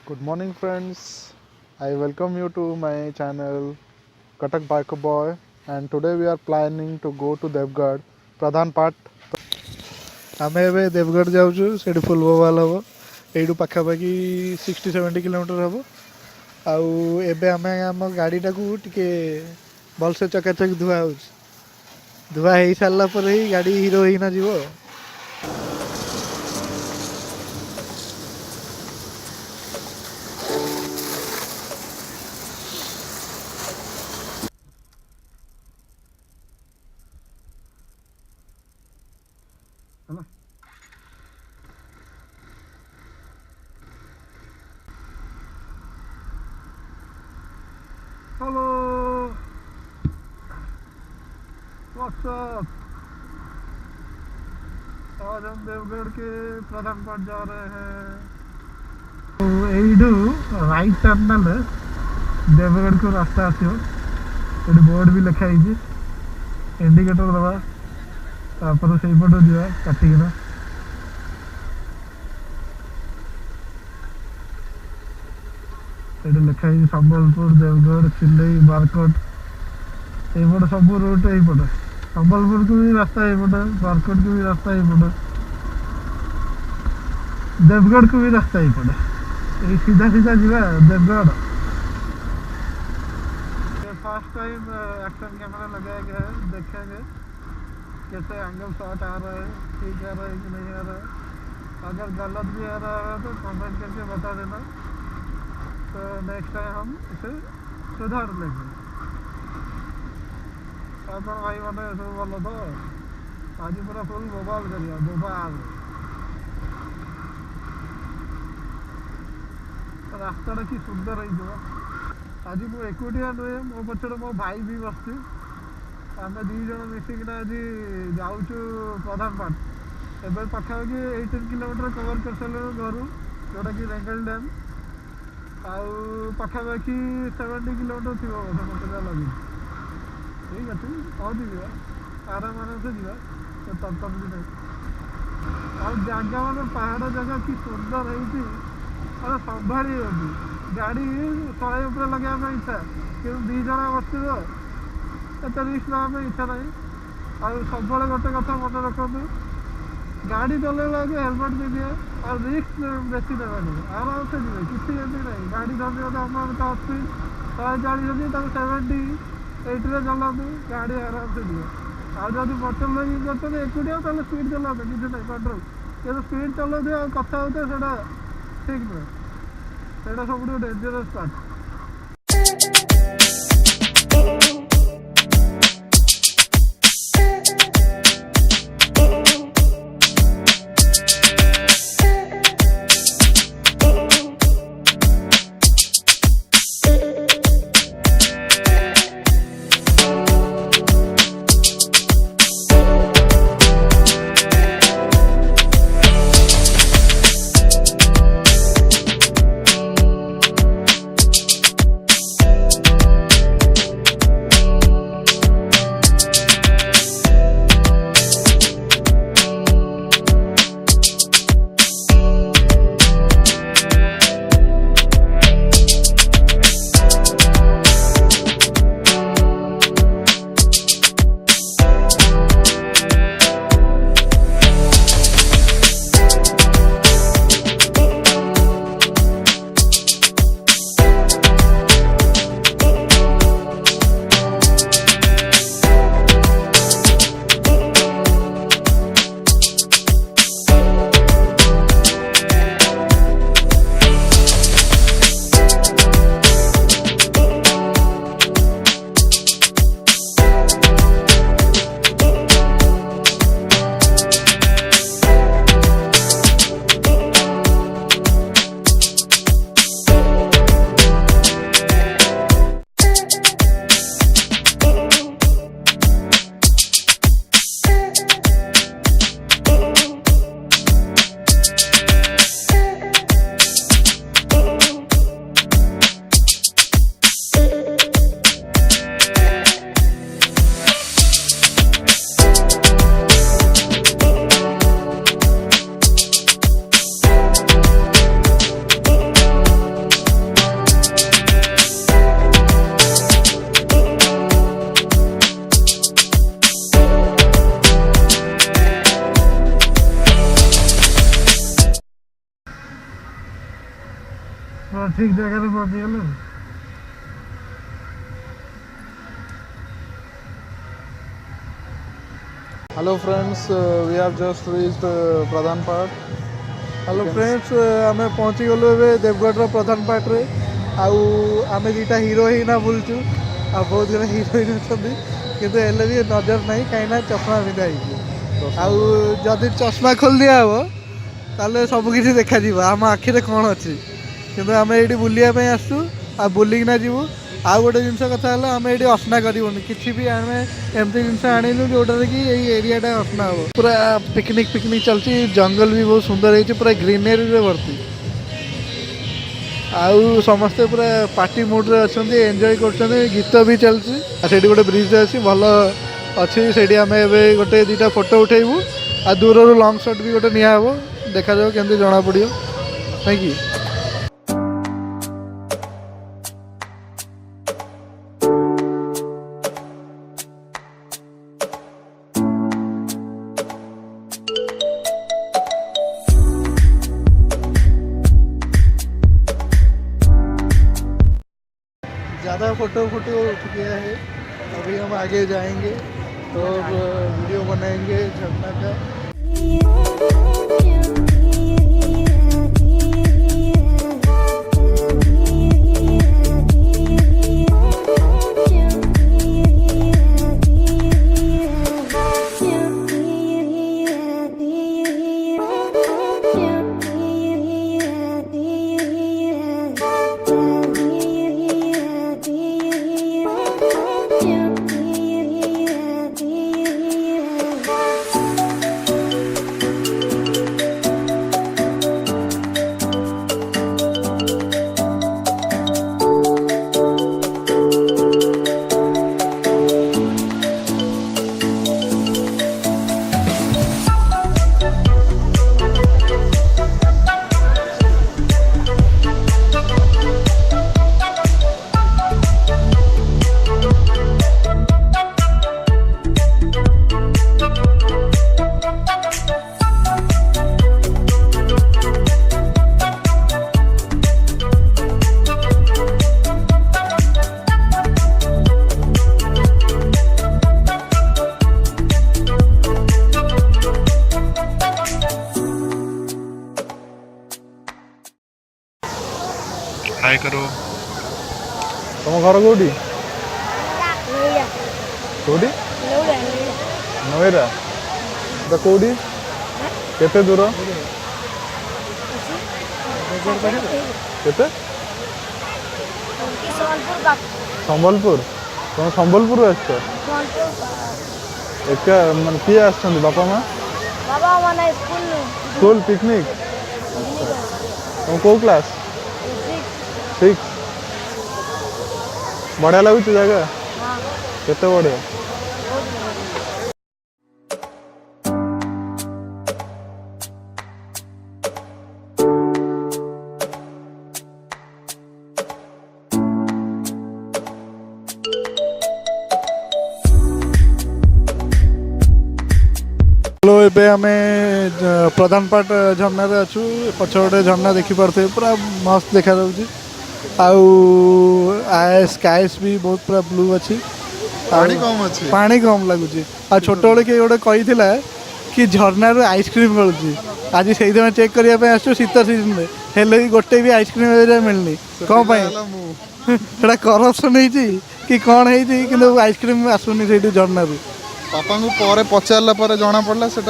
Good morning, friends. I welcome you to my channel Katak Bike Boy, and today we are planning to go to Deogarh Pradhanpat. आमे एबे देवगढ़ जाऊँ से full बोवाल हम you पाखापाखि 60-70 kilometre हम आम गाड़ी टाक टे भलसे चकाचक धुआ हो धुआ हो सारापर ही गाड़ी हिरो होना जीव। Hello, what's up. आज हम देवगढ़ के प्रधानपट जा रहे हैं। तो यू राइट टर्न ना देवगढ़ को रास्ता आसो बोर्ड भी लिखाई इंडिकेटर दबा तापर से पट जा काटिकिना लिखाई संबलपुर देवगढ़ चिल्लई बारकोट यपट सब रूट यपट संबलपुर को भी रास्ता यपट बारकोट को भी रास्ता यपट देवगढ़ को भी रास्ता यपट ये सीधा सीधा जीवा Deogarh. First time action camera लगाया गया है, देखेंगे कैसे एंगल शॉट आ रहा है, ठीक आ रहा है कि नहीं आ रहा है। अगर गलत भी आ रहा है तो कमेंट करके बता देना, तो नेक्स्ट टाइम हम इसे सुधार लेंगे। अपन भाई मैंने सब भल तो आज पूरा फुल बोबाल करिया बोबाल। रास्ता कि सुंदर हो आज मुझे एकुटिया नुहे मो पछड़े मो भाई भी बस आम दीज मिसिकिना आज जाऊँ प्रधानपाट एवं पाखापाखि 18 किलोमीटर कवर कर सारे घर जोटा कि रेंगल डैम आउ पाखापाखि 70 किलोमीटर थी बोधे मत लगे। ठीक अच्छे पहुँची जा आराम से जा तम भी नहीं और जगह मैंने पहाड़ जगह कि सुंदर है संभाड़ी होती गाड़ी सड़े उपर लगे इच्छा कि दीज बस एत रिस्क ना इच्छा ना और सब गोटे कथा मन रखु गाड़ी चलैला हेलमेट दे दिए और रिस्क बेसी देवानी आराम से जी किसी ना गाड़ी धरते हम स्पीड 140 70 चलाते गाड़ी आराम से दिए और जब पेट्रोल लगे एकुटिया तो स्पीड चलाते किसी ना कंट्रोल ये स्पीड चलाते और कथा होते ठीक नुहे से सब डेंजरस पार्ट। ठीक जगह पहुँचीगल। Hello friends, we have just reached Pradhanpat. Hello friends, आम पहुँची गलु ए देवगढ़ प्रधानपाट रे। आम दुटा हिरोइन बुलचु आ बहुत गुड़ा हिरोइन अच्छा कितु हेल्ले भी नजर ना कहीं चश्मा पिंधा आदि चश्मा खोल दिया हम ताले सबकि देखा आम आखिरे कौन अच्छी कितु आम ये बुलाई आसू आ बुलिकिना जीवु। आउ गोटे जिनस कथा आम ये असना करूनी कि भी आम एमती जिन आणिलु जोटा कि एरियाटा असना हम पूरा पिकनिक पिकनिक चलती। जंगल भी बहुत सुंदर है पूरा ग्रीनरी भर्ती आउ समस्ते पूरा पार्टी मुड रे अच्छा एंजॉय कर गीत भी चलती। से गोटे ब्रिज अच्छी भल अच्छी से आम ए गोटे दुटा फोटो उठेबू आ दूर लंग शॉट भी गोटे निया देखा जाओ केमती जना पड़ो थैंक यू। ज़्यादा फोटो उठ गया है, अभी हम आगे जाएंगे और वीडियो बनाएंगे झरना का। हाय करो। तुम घर कौटी कौटी नईरा तो कौटी केते दूर केते संबलपुर तुम संबलपुर आस एक किए आस बापा माँ स्कूल पिकनिक तुम कौ क्लास 6 बढ़िया लगुच जगह केते बढ़िया। हेलो एबे आम प्रधानपाट झरना अच्छु पछ गोटे झरना देखिपे पूरा मस्त देखा स्काइस भी बहुत पूरा ब्लू अच्छी पानी कम लगुच आ छोट बड़े किए गोटे कही कि झरनार आइसक्रीम मिलूँ आज से चेक करने आसो शीत सीजन में हेल्ले भी गोटे भी आइसक्रीम मिलनी कौन पाई करप्शन कि कौन है आइसक्रीम आसुनी से झरना पापा को पर पचारा पर जना पड़ा से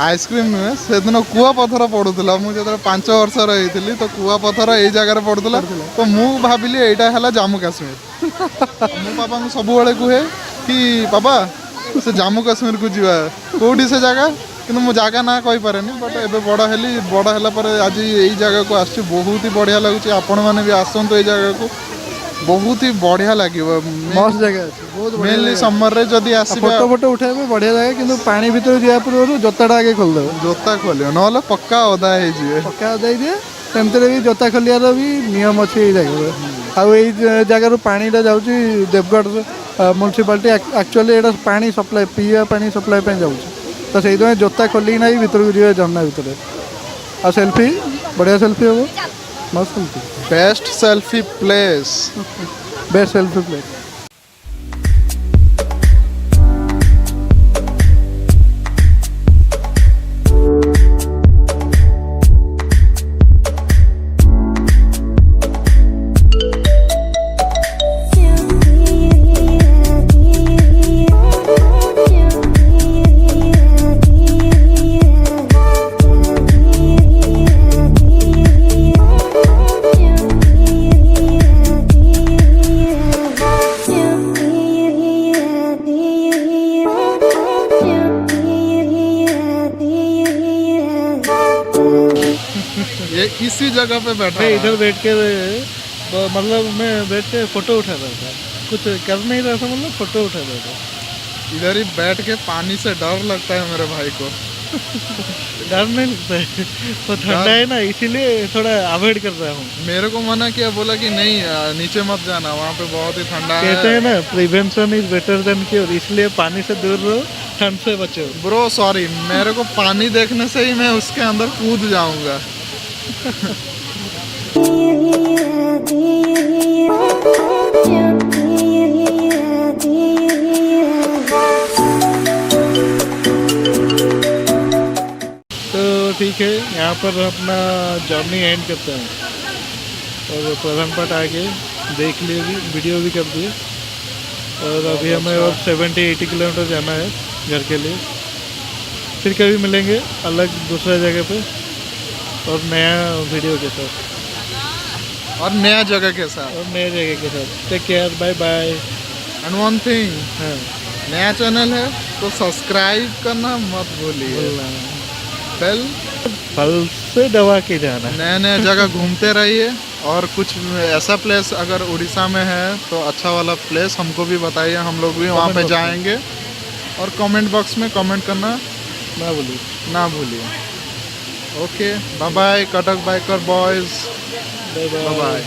आइसक्रीम नुहे से दिन कुआ पथर पड़ूला मुझे 5 वर्ष रही तो कुआ पथर ये जगार पड़ूला तो मु भाविली यहाँ है जम्मू काश्मीर मो पापा को सब कहे कि पापा से जम्मू काश्मीर को जीवा कौटी से जगह कि मो जगह ना कहीपे बट ए बड़ है आज यही जगह को आस बहुत ही बढ़िया लगुच आपण मैंने भी आसतु ये जगह को बहुत ही बढ़िया लगे मस्त जगह मेनली समर रे जदि आसी फोटो फोटो उठाइबे बढ़िया लगे किंतु पानी भीतर जा पूर्व जोताटा आगे खोल दे जोता खोलियो न पक्का ओदा हे जी पक्का ओदा हे दिए तेमते भी जोता खोलियार भी नियम अच्छी ये जगह आउ ये जगार पानीटा जाऊँगी देवगढ़ म्युनिसिपालिटी एक्चुअली यहाँ पानी सप्लाई पीवा पानी सप्लाई जाऊँगी तो से जोता खोलिक ना भर को जी झरना भितर आ सेल्फी बढ़िया सेल्फी हम मस्त selfie. Best selfie place. Best selfie place. ये इसी जगह पे बैठा मैं रहा। इधर बैठ के मतलब मैं बैठ के फोटो उठा रहा था, कुछ कर नहीं रहा था, मतलब फोटो उठा रहा था। इधर ही बैठ के पानी से डर लगता है मेरे भाई को। डर नहीं लगता है, तो ठंडा है ना, इसीलिए थोड़ा अवॉइड कर रहा हूँ। मेरे को मना किया, बोला कि नहीं नीचे मत जाना, वहाँ पे बहुत ही ठंडा है। कहते हैं ना prevention is better than cure, इसलिए पानी से दूर रहो, ठंड से बचो। ब्रो सॉरी, मेरे को पानी देखने से ही मैं उसके अंदर कूद जाऊंगा। तो ठीक है, यहाँ पर अपना जर्नी एंड करते हैं और प्रधानपट आके देख लिए भी, वीडियो भी कर दिए, और अभी हमें और 70-80 किलोमीटर जाना है घर के लिए। फिर कभी मिलेंगे अलग दूसरा जगह पे और नया वीडियो के साथ और नया जगह के साथ। और नए जगह के साथ। Take care, bye bye. And one thing, हाँ, नया चैनल है तो सब्सक्राइब करना मत भूलिए। बोलना बेल फल से दबा के जाना। नए नए जगह घूमते रहिए, और कुछ ऐसा प्लेस अगर उड़ीसा में है तो अच्छा वाला प्लेस हमको भी बताइए, हम लोग भी वहाँ पे जाएंगे। और कमेंट बॉक्स में कमेंट करना ना भूलिए। Okay, bye bye Cuttack biker boys, bye bye bye.